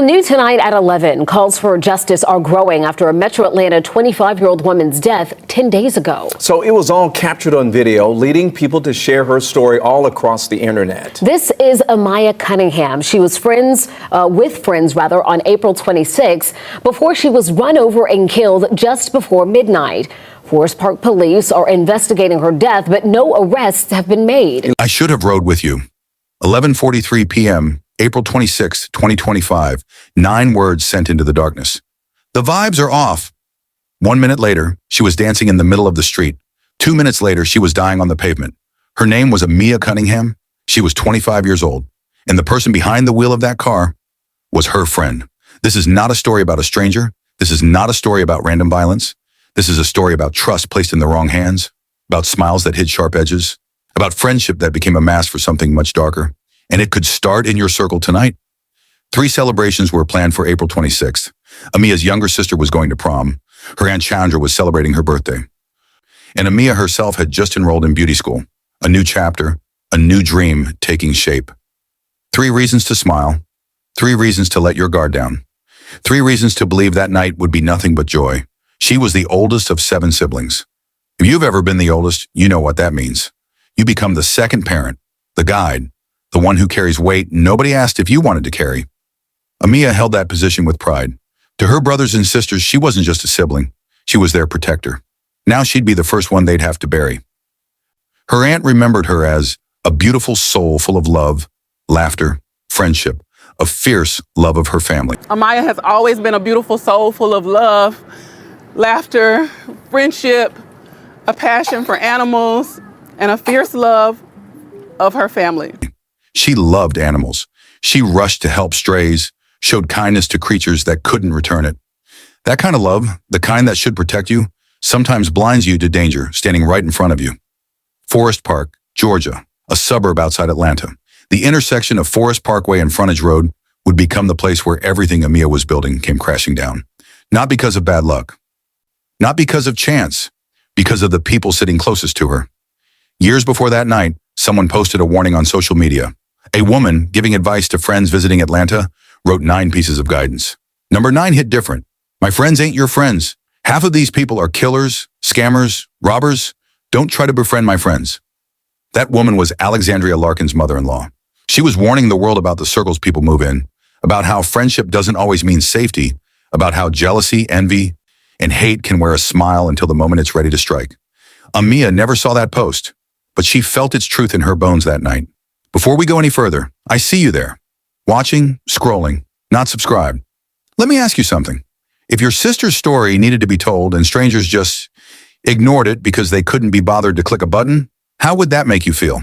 Well, new tonight at 11, calls for justice are growing after a Metro Atlanta 25-year-old woman's death 10 days ago. So it was all captured on video, leading people to share her story all across the internet. This is Amiya Cunningham. She was with friends on April 26 before she was run over and killed just before midnight. Forest Park police are investigating her death, but no arrests have been made. I should have rode with you. 11:43 p.m. April 26, 2025, 9 words sent into the darkness. The vibes are off. 1 minute later, she was dancing in the middle of the street. 2 minutes later, she was dying on the pavement. Her name was Amiya Cunningham. She was 25 years old. And the person behind the wheel of that car was her friend. This is not a story about a stranger. This is not a story about random violence. This is a story about trust placed in the wrong hands, about smiles that hid sharp edges, about friendship that became a mask for something much darker. And it could start in your circle tonight. 3 celebrations were planned for April 26th. Amia's younger sister was going to prom. Her Aunt Chandra was celebrating her birthday. And Amia herself had just enrolled in beauty school. A new chapter, a new dream taking shape. 3 reasons to smile. 3 reasons to let your guard down. 3 reasons to believe that night would be nothing but joy. She was the oldest of 7 siblings. If you've ever been the oldest, you know what that means. You become the second parent, the guide, the one who carries weight nobody asked if you wanted to carry. Amia held that position with pride. To her brothers and sisters, she wasn't just a sibling. She was their protector. Now she'd be the first one they'd have to bury. Her aunt remembered her as a beautiful soul full of love, laughter, friendship, a fierce love of her family. Amia has always been a beautiful soul full of love, laughter, friendship, a passion for animals, and a fierce love of her family. She loved animals. She rushed to help strays, showed kindness to creatures that couldn't return it. That kind of love, the kind that should protect you, sometimes blinds you to danger standing right in front of you. Forest Park, Georgia, a suburb outside Atlanta. The intersection of Forest Parkway and Frontage Road would become the place where everything Amia was building came crashing down. Not because of bad luck. Not because of chance. Because of the people sitting closest to her. Years before that night, someone posted a warning on social media. A woman giving advice to friends visiting Atlanta wrote 9 pieces of guidance. Number 9 hit different. My friends ain't your friends. Half of these people are killers, scammers, robbers. Don't try to befriend my friends. That woman was Alexandria Larkin's mother-in-law. She was warning the world about the circles people move in, about how friendship doesn't always mean safety, about how jealousy, envy, and hate can wear a smile until the moment it's ready to strike. Amia never saw that post, but she felt its truth in her bones that night. Before we go any further, I see you there, watching, scrolling, not subscribed. Let me ask you something. If your sister's story needed to be told and strangers just ignored it because they couldn't be bothered to click a button, how would that make you feel?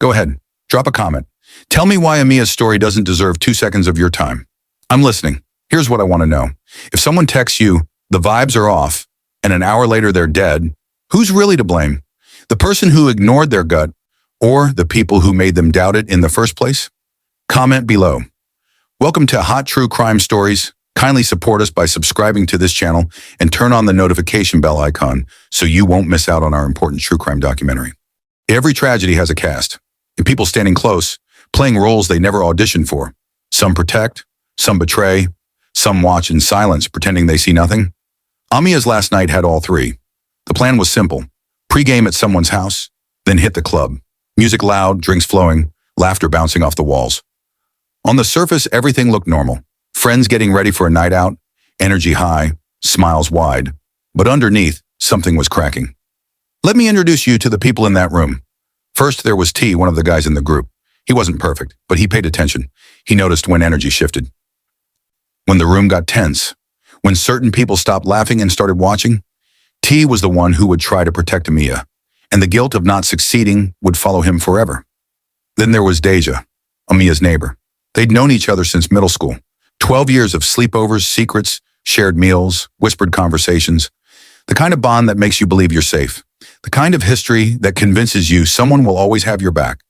Go ahead, drop a comment. Tell me why Amia's story doesn't deserve 2 seconds of your time. I'm listening. Here's what I want to know. If someone texts you, the vibes are off, and an hour later they're dead, who's really to blame? The person who ignored their gut, or the people who made them doubt it in the first place? Comment below. Welcome to Hot True Crime Stories. Kindly support us by subscribing to this channel and turn on the notification bell icon so you won't miss out on our important true crime documentary. Every tragedy has a cast, and people standing close, playing roles they never auditioned for. Some protect, some betray, some watch in silence pretending they see nothing. Amia's last night had all 3. The plan was simple. Pre-game at someone's house, then hit the club. Music loud, drinks flowing, laughter bouncing off the walls. On the surface, everything looked normal. Friends getting ready for a night out, energy high, smiles wide. But underneath, something was cracking. Let me introduce you to the people in that room. First, there was T, one of the guys in the group. He wasn't perfect, but he paid attention. He noticed when energy shifted. When the room got tense. When certain people stopped laughing and started watching. T was the one who would try to protect Amia, and the guilt of not succeeding would follow him forever. Then there was Deja, Amia's neighbor. They'd known each other since middle school. 12 years of sleepovers, secrets, shared meals, whispered conversations. The kind of bond that makes you believe you're safe. The kind of history that convinces you someone will always have your back.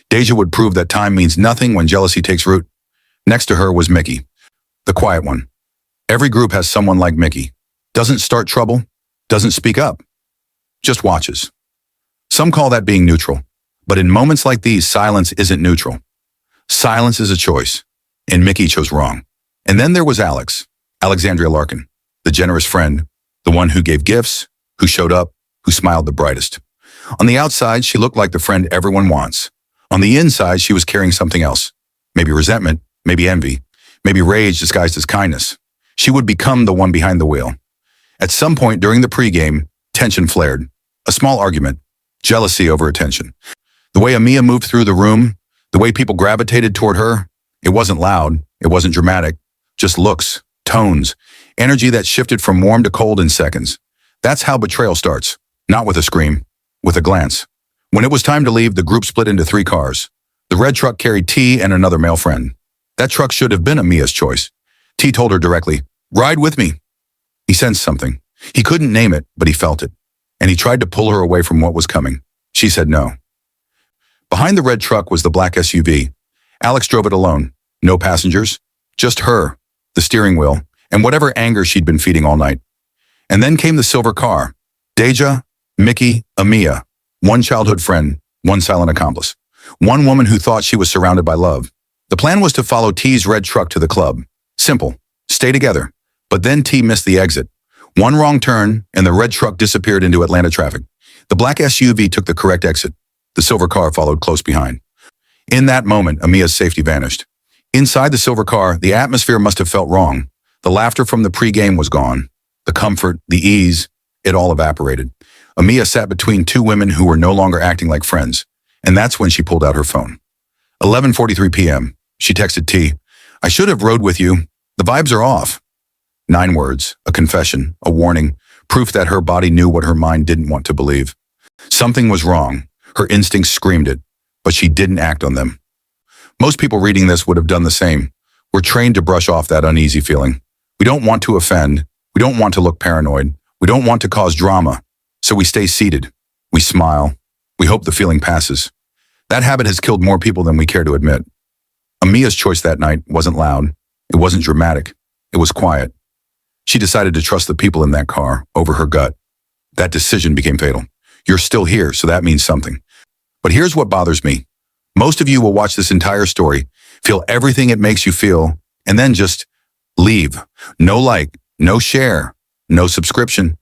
Deja would prove that time means nothing when jealousy takes root. Next to her was Mickey, the quiet one. Every group has someone like Mickey. Doesn't start trouble, doesn't speak up, just watches. Some call that being neutral, but in moments like these, silence isn't neutral. Silence is a choice, and Mickey chose wrong. And then there was Alexandria Larkin, the generous friend, the one who gave gifts, who showed up, who smiled the brightest. On the outside, she looked like the friend everyone wants. On the inside, she was carrying something else. Maybe resentment, maybe envy, maybe rage disguised as kindness. She would become the one behind the wheel. At some point during the pregame, tension flared. A small argument, jealousy over attention. The way Amia moved through the room, the way people gravitated toward her, it wasn't loud, it wasn't dramatic, just looks, tones, energy that shifted from warm to cold in seconds. That's how betrayal starts, not with a scream, with a glance. When it was time to leave, the group split into 3 cars. The red truck carried T and another male friend. That truck should have been Amia's choice. T told her directly, "Ride with me." He sensed something. He couldn't name it, but he felt it. And he tried to pull her away from what was coming. She said no. Behind the red truck was the black SUV. Alex drove it alone. No passengers, just her, the steering wheel, and whatever anger she'd been feeding all night. And then came the silver car. Deja, Mickey, Amia. One childhood friend, one silent accomplice. One woman who thought she was surrounded by love. The plan was to follow T's red truck to the club. Simple. Stay together. But then T missed the exit. One wrong turn, and the red truck disappeared into Atlanta traffic. The black SUV took the correct exit. The silver car followed close behind. In that moment, Amia's safety vanished. Inside the silver car, the atmosphere must have felt wrong. The laughter from the pregame was gone. The comfort, the ease, it all evaporated. Amia sat between 2 women who were no longer acting like friends. And that's when she pulled out her phone. 11:43 p.m. She texted T, "I should have rode with you. The vibes are off." 9 words, a confession, a warning, proof that her body knew what her mind didn't want to believe. Something was wrong. Her instincts screamed it, but she didn't act on them. Most people reading this would have done the same. We're trained to brush off that uneasy feeling. We don't want to offend. We don't want to look paranoid. We don't want to cause drama. So we stay seated. We smile. We hope the feeling passes. That habit has killed more people than we care to admit. Amia's choice that night wasn't loud. It wasn't dramatic. It was quiet. She decided to trust the people in that car over her gut. That decision became fatal. You're still here, so that means something. But here's what bothers me. Most of you will watch this entire story, feel everything it makes you feel, and then just leave. No like, no share, no subscription.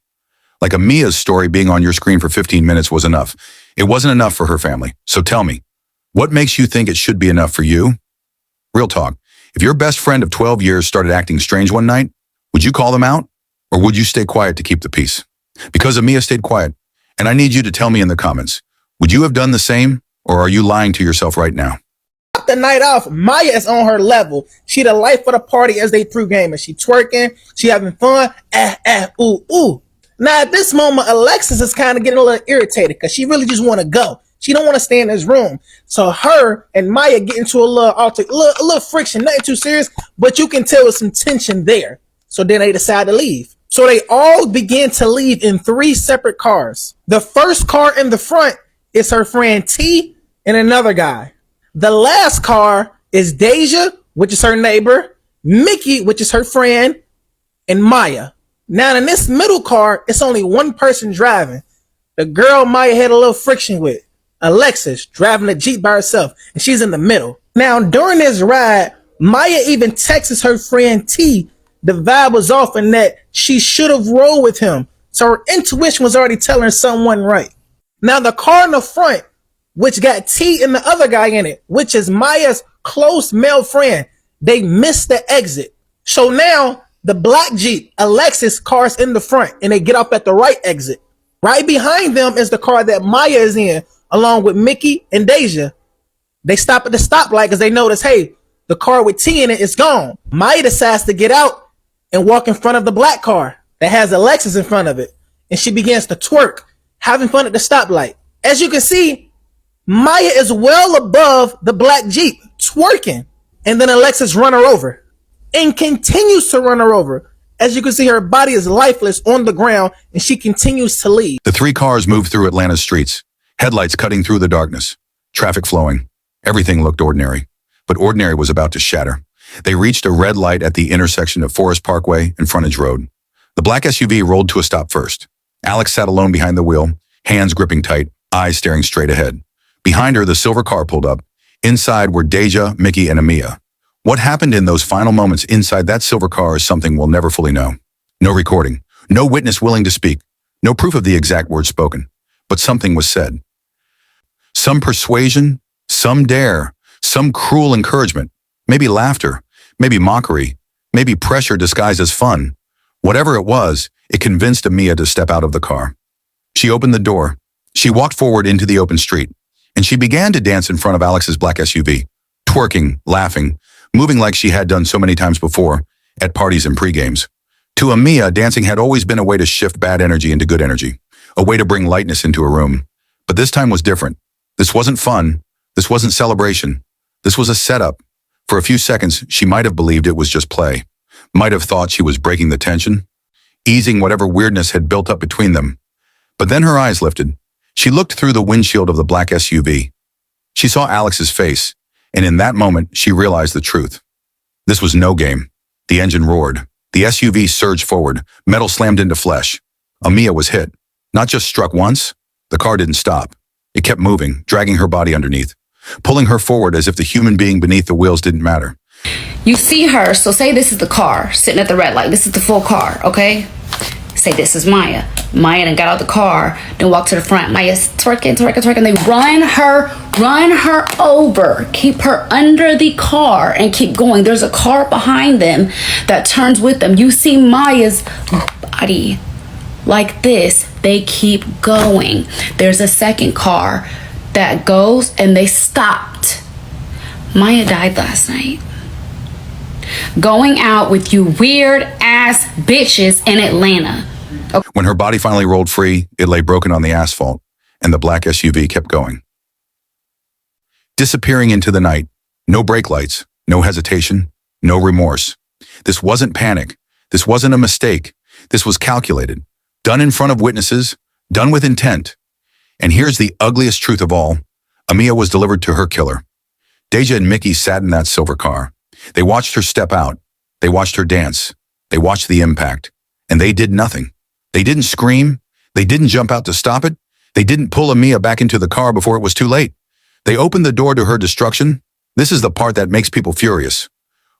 Like Amia's story being on your screen for 15 minutes was enough. It wasn't enough for her family. So tell me, what makes you think it should be enough for you? Real talk. If your best friend of 12 years started acting strange one night, would you call them out? Or would you stay quiet to keep the peace? Because Amia stayed quiet. And I need you to tell me in the comments, would you have done the same? Or are you lying to yourself right now? The night off, Maya is on her level. She the life of the party as they through gaming. She twerking, she having fun. Ooh, ooh. Now at this moment, Alexis is kind of getting a little irritated because she really just want to go. She don't want to stay in this room. So her and Maya get into a little friction, nothing too serious, but you can tell there's some tension there. So then they decide to leave. So they all begin to leave in 3 separate cars. The first car in the front is her friend T and another guy. The last car is Deja, which is her neighbor, Mickey, which is her friend, and Maya. Now in this middle car, it's only one person driving. The girl Maya had a little friction with, Alexis, driving the Jeep by herself, and she's in the middle. Now during this ride, Maya even texts her friend T. The vibe was off and that she should have rolled with him. So her intuition was already telling her something wasn't right. Now the car in the front, which got T and the other guy in it, which is Maya's close male friend, they missed the exit. So now the black Jeep, Alexis, car's in the front and they get off at the right exit. Right behind them is the car that Maya is in, along with Mickey and Deja. They stop at the stoplight because they notice, hey, the car with T in it is gone. Maya decides to get out and walk in front of the black car that has Alexis in front of it. And she begins to twerk, having fun at the stoplight. As you can see, Maya is well above the black Jeep, twerking. And then Alexis run her over and continues to run her over. As you can see, her body is lifeless on the ground and she continues to leave. The 3 cars moved through Atlanta's streets, headlights cutting through the darkness, traffic flowing. Everything looked ordinary, but ordinary was about to shatter. They reached a red light at the intersection of Forest Parkway and Frontage Road. The black SUV rolled to a stop first. Alex sat alone behind the wheel, hands gripping tight, eyes staring straight ahead. Behind her, the silver car pulled up. Inside were Deja, Mickey, and Amia. What happened in those final moments inside that silver car is something we'll never fully know. No recording, no witness willing to speak, no proof of the exact words spoken, but something was said. Some persuasion, some dare, some cruel encouragement, maybe laughter, maybe mockery, maybe pressure disguised as fun. Whatever it was, it convinced Amia to step out of the car. She opened the door. She walked forward into the open street, and she began to dance in front of Alex's black SUV, twerking, laughing, moving like she had done so many times before, at parties and pre-games. To Amia, dancing had always been a way to shift bad energy into good energy, a way to bring lightness into a room. But this time was different. This wasn't fun. This wasn't celebration. This was a setup. For a few seconds, she might have believed it was just play, might have thought she was breaking the tension, easing whatever weirdness had built up between them. But then her eyes lifted. She looked through the windshield of the black SUV. She saw Alex's face, and in that moment, she realized the truth. This was no game. The engine roared. The SUV surged forward. Metal slammed into flesh. Amia was hit. Not just struck once. The car didn't stop. It kept moving, dragging her body underneath, pulling her forward as if the human being beneath the wheels didn't matter. You see her, so say this is the car sitting at the red light. This is the full car, okay? Say this is Maya. Maya then got out the car, then walked to the front. Maya's twerking. They run her over, keep her under the car and keep going. There's a car behind them that turns with them. You see Maya's body like this. They keep going. There's a second car that goes and they stopped. Maya died last night. Going out with you weird ass bitches in Atlanta. Okay. When her body finally rolled free, it lay broken on the asphalt, and the black SUV kept going. Disappearing into the night. No brake lights, no hesitation, no remorse. This wasn't panic. This wasn't a mistake. This was calculated. Done in front of witnesses, done with intent. And here's the ugliest truth of all. Amia was delivered to her killer. Deja and Mickey sat in that silver car. They watched her step out. They watched her dance. They watched the impact. And they did nothing. They didn't scream. They didn't jump out to stop it. They didn't pull Amia back into the car before it was too late. They opened the door to her destruction. This is the part that makes people furious.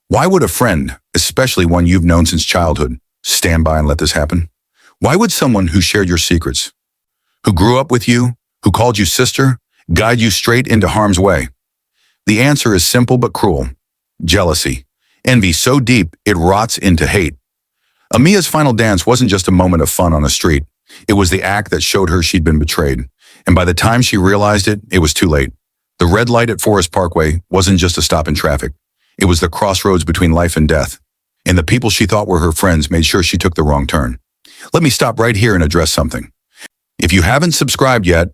Why would a friend, especially one you've known since childhood, stand by and let this happen? Why would someone who shared your secrets, who grew up with you, who called you sister, guide you straight into harm's way? The answer is simple but cruel. Jealousy. Envy so deep it rots into hate. Amia's final dance wasn't just a moment of fun on a street. It was the act that showed her she'd been betrayed. And by the time she realized it, it was too late. The red light at Forest Parkway wasn't just a stop in traffic. It was the crossroads between life and death. And the people she thought were her friends made sure she took the wrong turn. Let me stop right here and address something. If you haven't subscribed yet,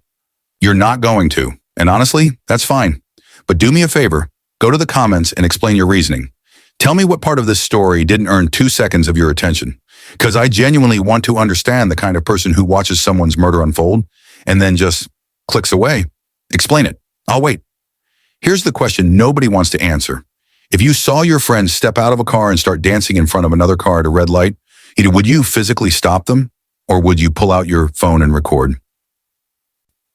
you're not going to. And honestly, that's fine. But do me a favor, go to the comments and explain your reasoning. Tell me what part of this story didn't earn 2 seconds of your attention. Because I genuinely want to understand the kind of person who watches someone's murder unfold and then just clicks away. Explain it. I'll wait. Here's the question nobody wants to answer. If you saw your friend step out of a car and start dancing in front of another car at a red light, would you physically stop them, or would you pull out your phone and record?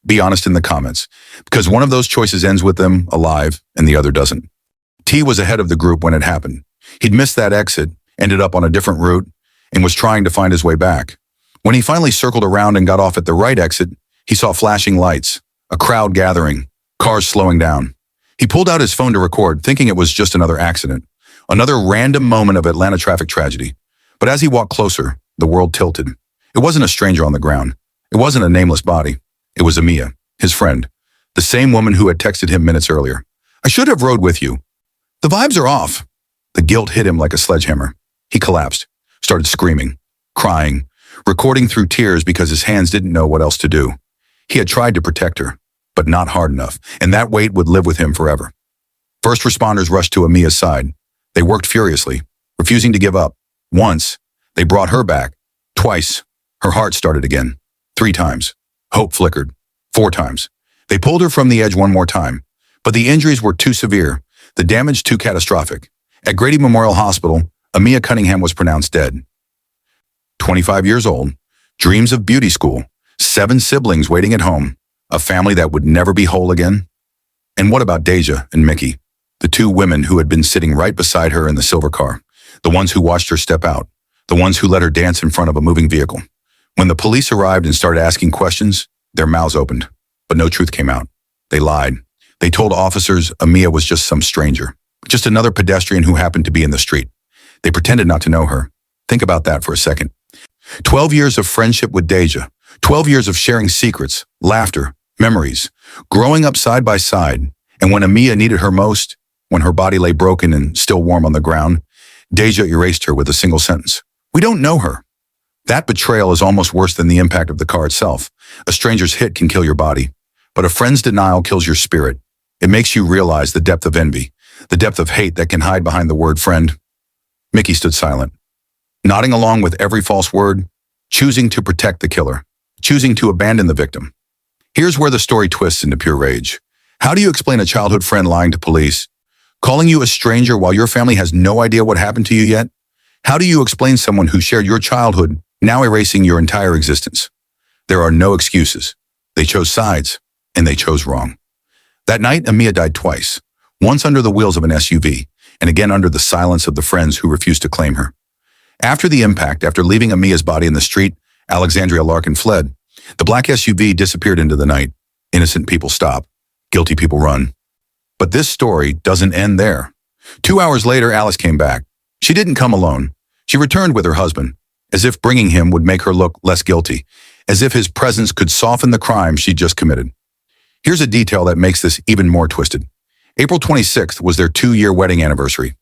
Be honest in the comments, because one of those choices ends with them alive and the other doesn't. T was ahead of the group when it happened. He'd missed that exit, ended up on a different route, and was trying to find his way back. When he finally circled around and got off at the right exit, he saw flashing lights, a crowd gathering, cars slowing down. He pulled out his phone to record, thinking it was just another accident, another random moment of Atlanta traffic tragedy. But as he walked closer, the world tilted. It wasn't a stranger on the ground. It wasn't a nameless body. It was Amia, his friend, the same woman who had texted him minutes earlier. I should have rode with you. The vibes are off. The guilt hit him like a sledgehammer. He collapsed, started screaming, crying, recording through tears because his hands didn't know what else to do. He had tried to protect her, but not hard enough, and that weight would live with him forever. First responders rushed to Amia's side. They worked furiously, refusing to give up. Once, they brought her back. Twice, her heart started again. 3 times. Hope flickered. 4 times. They pulled her from the edge one more time, but the injuries were too severe, the damage too catastrophic. At Grady Memorial Hospital, Amiya Cunningham was pronounced dead. 25 years old, dreams of beauty school, 7 siblings waiting at home, a family that would never be whole again. And what about Deja and Mickey? The two women who had been sitting right beside her in the silver car. The ones who watched her step out. The ones who let her dance in front of a moving vehicle. When the police arrived and started asking questions, their mouths opened, but no truth came out. They lied. They told officers Amia was just some stranger, just another pedestrian who happened to be in the street. They pretended not to know her. Think about that for a second. 12 years of friendship with Deja. 12 years of sharing secrets, laughter, memories, growing up side by side. And when Amia needed her most, when her body lay broken and still warm on the ground, Deja erased her with a single sentence. We don't know her. That betrayal is almost worse than the impact of the car itself. A stranger's hit can kill your body, but a friend's denial kills your spirit. It makes you realize the depth of envy, the depth of hate that can hide behind the word friend. Mickey stood silent, nodding along with every false word, choosing to protect the killer, choosing to abandon the victim. Here's where the story twists into pure rage. How do you explain a childhood friend lying to police, calling you a stranger while your family has no idea what happened to you yet? How do you explain someone who shared your childhood now erasing your entire existence? There are no excuses. They chose sides, and they chose wrong. That night, Amia died twice, once under the wheels of an SUV, and again under the silence of the friends who refused to claim her. After the impact, after leaving Amia's body in the street, Alexandria Larkin fled. The black SUV disappeared into the night. Innocent people stop. Guilty people run. But this story doesn't end there. 2 hours later, Alice came back. She didn't come alone. She returned with her husband, as if bringing him would make her look less guilty, as if his presence could soften the crime she'd just committed. Here's a detail that makes this even more twisted. April 26th was their 2-year wedding anniversary.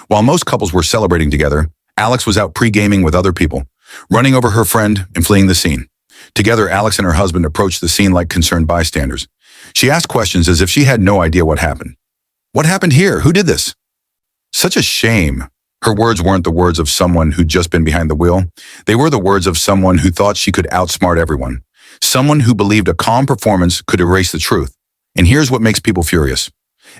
While most couples were celebrating together, Alex was out pre-gaming with other people, running over her friend and fleeing the scene. Together, Alex and her husband approached the scene like concerned bystanders. She asked questions as if she had no idea what happened. What happened here? Who did this? Such a shame. Her words weren't the words of someone who'd just been behind the wheel. They were the words of someone who thought she could outsmart everyone. Someone who believed a calm performance could erase the truth. And here's what makes people furious.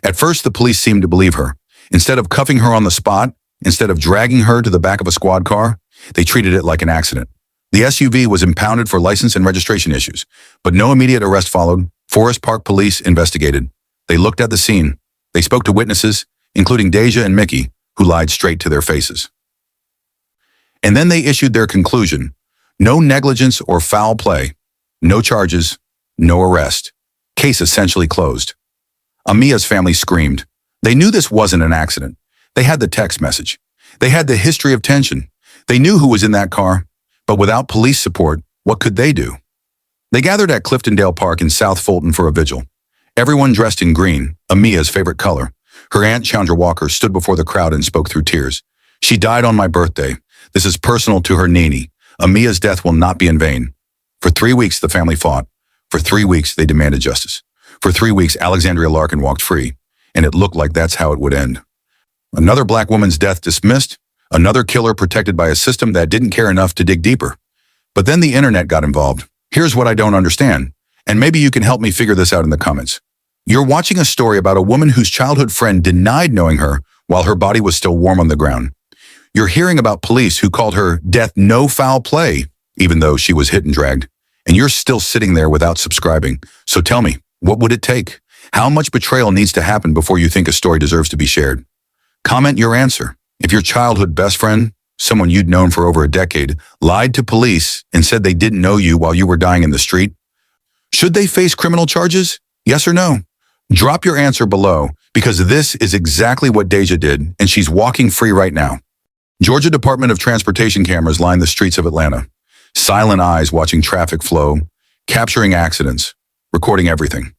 At first, the police seemed to believe her. Instead of cuffing her on the spot, instead of dragging her to the back of a squad car, they treated it like an accident. The SUV was impounded for license and registration issues, but no immediate arrest followed. Forest Park police investigated. They looked at the scene. They spoke to witnesses, including Deja and Mickey, who lied straight to their faces. And then they issued their conclusion. No negligence or foul play. No charges. No arrest. Case essentially closed. Amia's family screamed. They knew this wasn't an accident. They had the text message. They had the history of tension. They knew who was in that car. But without police support, what could they do? They gathered at Cliftondale Park in South Fulton for a vigil. Everyone dressed in green, Amia's favorite color. Her aunt, Chandra Walker, stood before the crowd and spoke through tears. She died on my birthday. This is personal to her Nini. Amia's death will not be in vain. For 3 weeks, the family fought. For 3 weeks, they demanded justice. For 3 weeks, Alexandria Larkin walked free, and it looked like that's how it would end. Another black woman's death dismissed, another killer protected by a system that didn't care enough to dig deeper. But then the internet got involved. Here's what I don't understand, and maybe you can help me figure this out in the comments. You're watching a story about a woman whose childhood friend denied knowing her while her body was still warm on the ground. You're hearing about police who called her death no foul play, even though she was hit and dragged. And you're still sitting there without subscribing. So tell me, what would it take? How much betrayal needs to happen before you think a story deserves to be shared? Comment your answer. If your childhood best friend, someone you'd known for over a decade, lied to police and said they didn't know you while you were dying in the street, should they face criminal charges? Yes or no? Drop your answer below, because this is exactly what Deja did, and she's walking free right now. Georgia Department of Transportation cameras line the streets of Atlanta. Silent eyes watching traffic flow, capturing accidents, recording everything.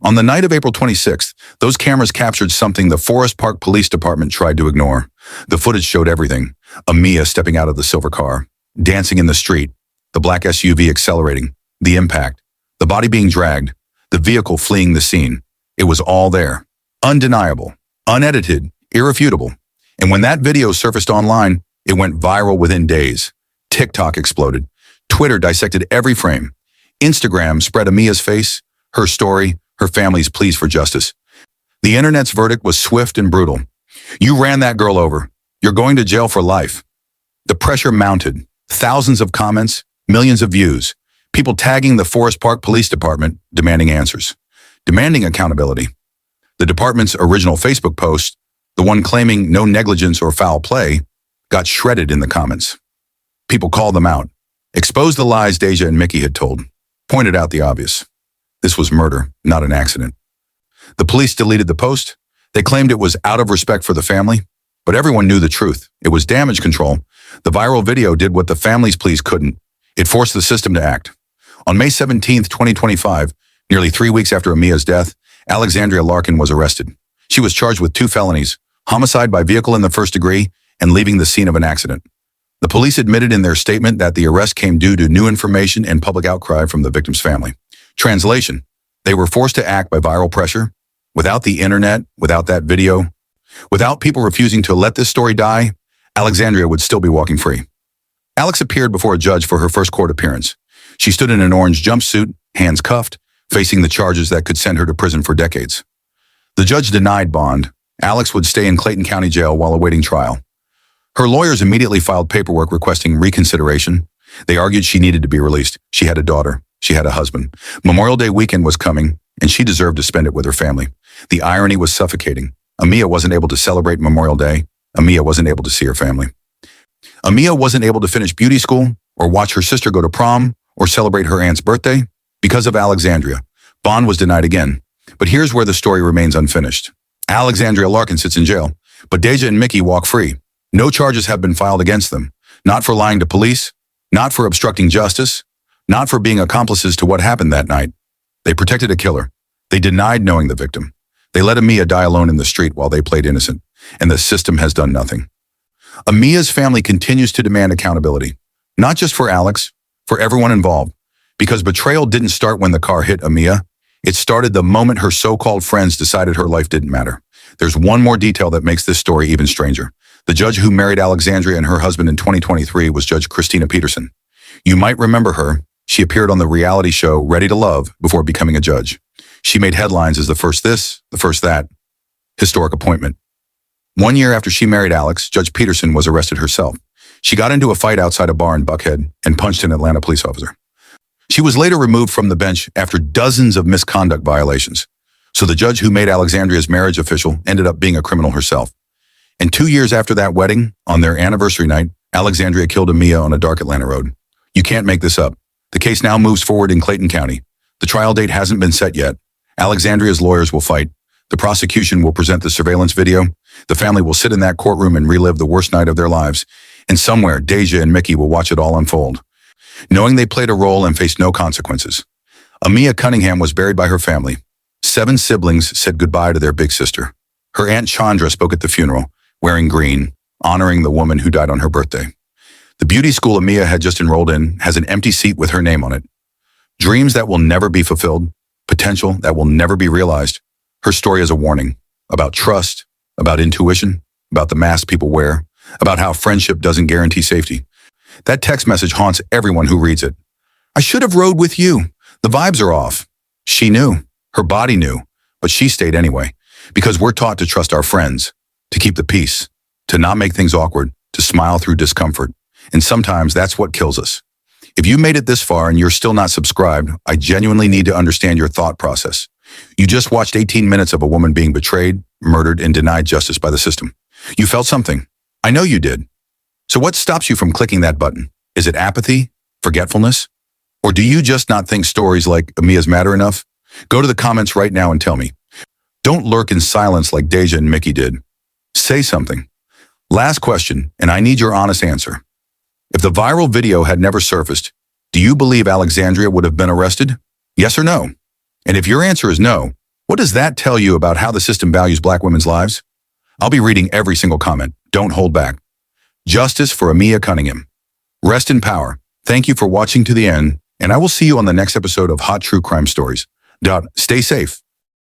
On the night of April 26th, those cameras captured something the Forest Park Police Department tried to ignore. The footage showed everything. Amia stepping out of the silver car, dancing in the street, the black SUV accelerating, the impact, the body being dragged, the vehicle fleeing the scene. It was all there. Undeniable, unedited, irrefutable. And when that video surfaced online, it went viral within days. TikTok exploded. Twitter dissected every frame. Instagram spread Amia's face, her story, her family's pleas for justice. The internet's verdict was swift and brutal. You ran that girl over. You're going to jail for life. The pressure mounted. Thousands of comments, millions of views. People tagging the Forest Park Police Department, demanding answers. Demanding accountability. The department's original Facebook post, the one claiming no negligence or foul play, got shredded in the comments. People called them out, exposed the lies Deja and Mickey had told, pointed out the obvious. This was murder, not an accident. The police deleted the post. They claimed it was out of respect for the family, but everyone knew the truth. It was damage control. The viral video did what the family's pleas couldn't. It forced the system to act. On May 17, 2025, nearly 3 weeks after Amia's death, Alexandria Larkin was arrested. She was charged with 2 felonies, homicide by vehicle in the first degree and leaving the scene of an accident. The police admitted in their statement that the arrest came due to new information and public outcry from the victim's family. Translation: they were forced to act by viral pressure. Without the internet, without that video, without people refusing to let this story die, Alexandria would still be walking free. Alex appeared before a judge for her first court appearance. She stood in an orange jumpsuit, hands cuffed, facing the charges that could send her to prison for decades. The judge denied bond. Alex would stay in Clayton County Jail while awaiting trial. Her lawyers immediately filed paperwork requesting reconsideration. They argued she needed to be released. She had a daughter. She had a husband. Memorial Day weekend was coming, and she deserved to spend it with her family. The irony was suffocating. Amia wasn't able to celebrate Memorial Day. Amia wasn't able to see her family. Amia wasn't able to finish beauty school or watch her sister go to prom or celebrate her aunt's birthday because of Alexandria. Bond was denied again. But here's where the story remains unfinished. Alexandria Larkin sits in jail, but Deja and Mickey walk free. No charges have been filed against them. Not for lying to police, not for obstructing justice, not for being accomplices to what happened that night. They protected a killer. They denied knowing the victim. They let Amia die alone in the street while they played innocent, and the system has done nothing. Amia's family continues to demand accountability, not just for Alex, for everyone involved, because betrayal didn't start when the car hit Amia. It started the moment her so-called friends decided her life didn't matter. There's one more detail that makes this story even stranger. The judge who married Alexandria and her husband in 2023 was Judge Christina Peterson. You might remember her. She appeared on the reality show Ready to Love before becoming a judge. She made headlines as the first this, the first that. Historic appointment. 1 year after she married Alex, Judge Peterson was arrested herself. She got into a fight outside a bar in Buckhead and punched an Atlanta police officer. She was later removed from the bench after dozens of misconduct violations. So the judge who made Alexandria's marriage official ended up being a criminal herself. And 2 years after that wedding, on their anniversary night, Alexandria killed Amia on a dark Atlanta road. You can't make this up. The case now moves forward in Clayton County. The trial date hasn't been set yet. Alexandria's lawyers will fight. The prosecution will present the surveillance video. The family will sit in that courtroom and relive the worst night of their lives. And somewhere, Deja and Mickey will watch it all unfold, knowing they played a role and faced no consequences. Amiya Cunningham was buried by her family. 7 siblings said goodbye to their big sister. Her aunt Chandra spoke at the funeral, wearing green, honoring the woman who died on her birthday. The beauty school Amia had just enrolled in has an empty seat with her name on it. Dreams that will never be fulfilled, potential that will never be realized. Her story is a warning about trust, about intuition, about the mask people wear, about how friendship doesn't guarantee safety. That text message haunts everyone who reads it. I should have rode with you. The vibes are off. She knew. Her body knew. But she stayed anyway. Because we're taught to trust our friends, to keep the peace, to not make things awkward, to smile through discomfort. And sometimes that's what kills us. If you made it this far and you're still not subscribed, I genuinely need to understand your thought process. You just watched 18 minutes of a woman being betrayed, murdered, and denied justice by the system. You felt something. I know you did. So what stops you from clicking that button? Is it apathy? Forgetfulness? Or do you just not think stories like Amia's matter enough? Go to the comments right now and tell me. Don't lurk in silence like Deja and Mickey did. Say something. Last question, and I need your honest answer. If the viral video had never surfaced, do you believe Alexandria would have been arrested? Yes or no? And if your answer is no, what does that tell you about how the system values Black women's lives? I'll be reading every single comment. Don't hold back. Justice for Amiya Cunningham. Rest in power. Thank you for watching to the end, and I will see you on the next episode of Hot True Crime Stories. Stay safe.